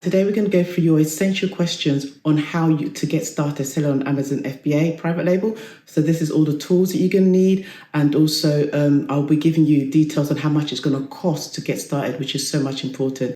Today we're going to go through your essential questions on how to get started selling on Amazon FBA private label. So this is all the tools that you're going to need, and also I'll be giving you details on how much it's going to cost to get started, which is so much important.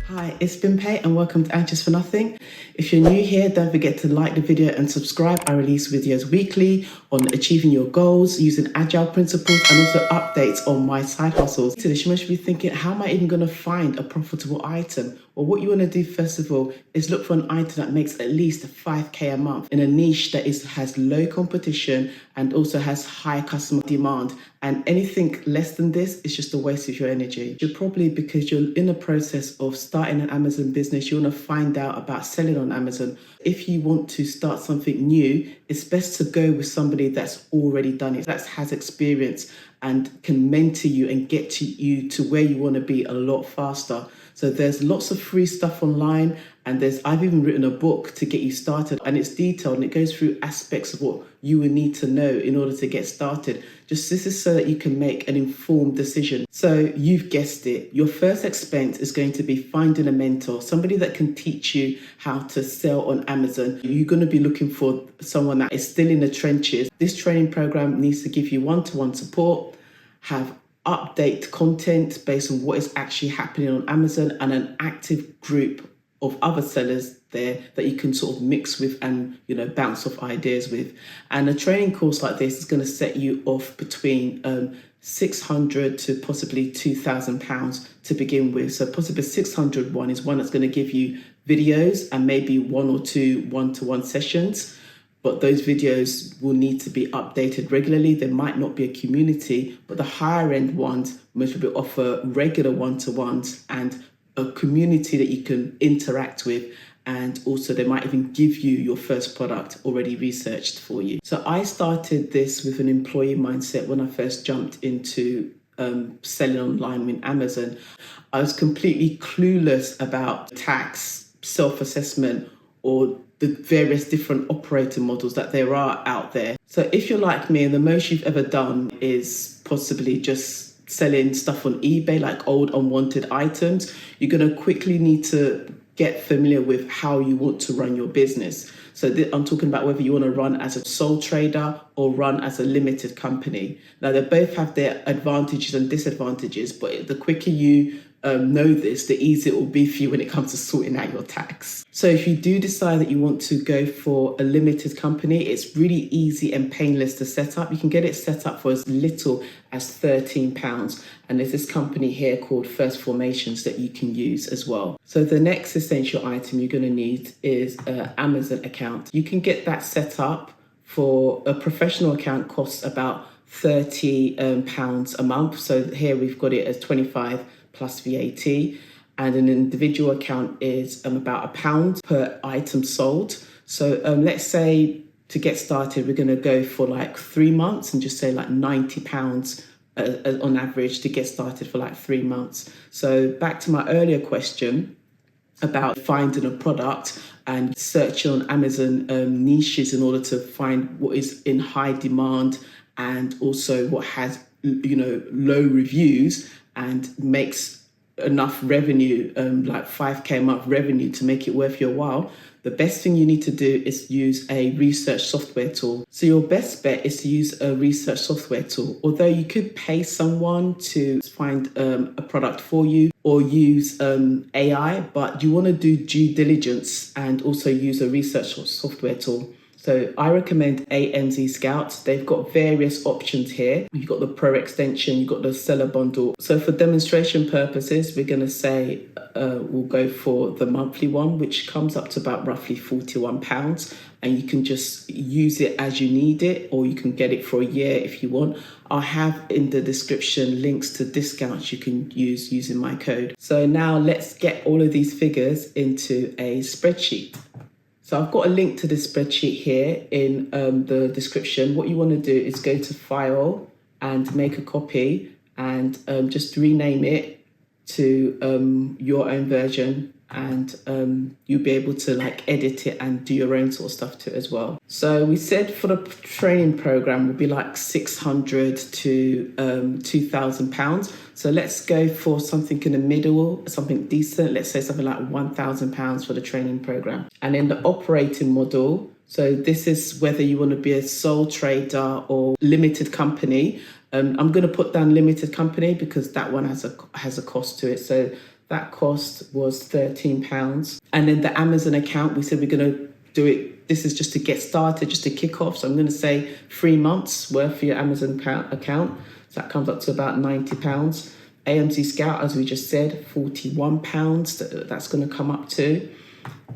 Hi, it's Bimpe and welcome to Anxious for Nothing. If you're new here, don't forget to like the video and subscribe. I release videos weekly on achieving your goals using agile principles and also updates on my side hustles. So you must be thinking, how am I even going to find a profitable item? Well, what you want to do first of all is look for an item that makes at least 5k a month in a niche that has low competition and also has high customer demand. And anything less than this is just a waste of your energy. You're probably, because you're in the process of starting an Amazon business, you want to find out about selling on Amazon. If you want to start something new, it's best to go with somebody that's already done it, that has experience and can mentor you and get you to where you want to be a lot faster. So there's lots of free stuff online, and I've even written a book to get you started, and it's detailed and it goes through aspects of what you will need to know in order to get started. This is so that you can make an informed decision. So you've guessed it. Your first expense is going to be finding a mentor, somebody that can teach you how to sell on Amazon. You're going to be looking for someone that is still in the trenches. This training program needs to give you one-to-one support, have update content based on what is actually happening on Amazon, and an active group of other sellers there that you can sort of mix with and bounce off ideas with. And a training course like this is going to set you off between £600 to possibly £2,000 to begin with. So possibly 600 one is one that's going to give you videos and maybe one or two one-to-one sessions. But those videos will need to be updated regularly. There might not be a community, but the higher end ones most will offer regular one-to-ones and a community that you can interact with. And also they might even give you your first product already researched for you. So I started this with an employee mindset when I first jumped into selling online with Amazon. I was completely clueless about tax, self-assessment, or the various different operating models that there are out there. So if you're like me and the most you've ever done is possibly just selling stuff on eBay, like old unwanted items, you're going to quickly need to get familiar with how you want to run your business. So I'm talking about whether you want to run as a sole trader or run as a limited company. Now, they both have their advantages and disadvantages, but the quicker you know this, the easier it will be for you when it comes to sorting out your tax. So if you do decide that you want to go for a limited company, it's really easy and painless to set up. You can get it set up for as little as £13. And there's this company here called First Formations that you can use as well. So the next essential item you're going to need is an Amazon account. You can get that set up. For a professional account costs about £30 a month. So here we've got it as 25 plus VAT, and an individual account is about £1 per item sold. So let's say to get started, we're going to go for like 3 months and just say like £90 on average to get started for like 3 months. So back to my earlier question about finding a product and searching on Amazon niches in order to find what is in high demand and also what has low reviews and makes enough revenue, like 5k a month revenue, to make it worth your while. The best thing you need to do is use a research software tool. So your best bet is to use a research software tool, although you could pay someone to find a product for you or use AI, but you want to do due diligence and also use a research software tool. So I recommend AMZ Scout. They've got various options here. You've got the Pro extension, you've got the seller bundle. So for demonstration purposes, we're going to say we'll go for the monthly one, which comes up to about roughly £41. And you can just use it as you need it, or you can get it for a year if you want. I'll have in the description links to discounts you can use using my code. So now let's get all of these figures into a spreadsheet. So I've got a link to this spreadsheet here in the description. What you want to do is go to File and make a copy and just rename it to your own version and you'll be able to like edit it and do your own sort of stuff to it as well. So we said for the training program will be like 600 to £2,000. So let's go for something in the middle, something decent. Let's say something like £1,000 for the training program. And then the operating model, so this is whether you want to be a sole trader or limited company. I'm going to put down limited company because that one has a cost to it. So that cost was £13. And then the Amazon account, we said we're going to do it. This is just to get started, just to kick off. So I'm going to say 3 months worth for your Amazon account. So that comes up to about £90. AMC Scout, as we just said, £41. That's going to come up to.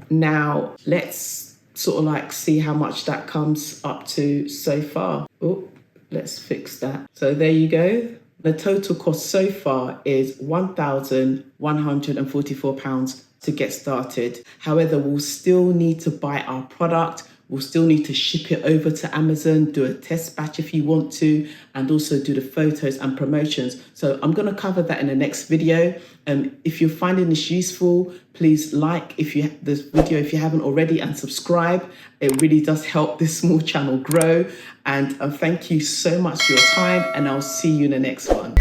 Now, let's sort of like see how much that comes up to so far. Oh, let's fix that. So there you go. The total cost so far is £1,144 to get started. However, we'll still need to buy our product. We'll still need to ship it over to Amazon, do a test batch if you want to, and also do the photos and promotions. So I'm going to cover that in the next video. If you're finding this useful, please like this video if you haven't already, and subscribe. It really does help this small channel grow. And thank you so much for your time, and I'll see you in the next one.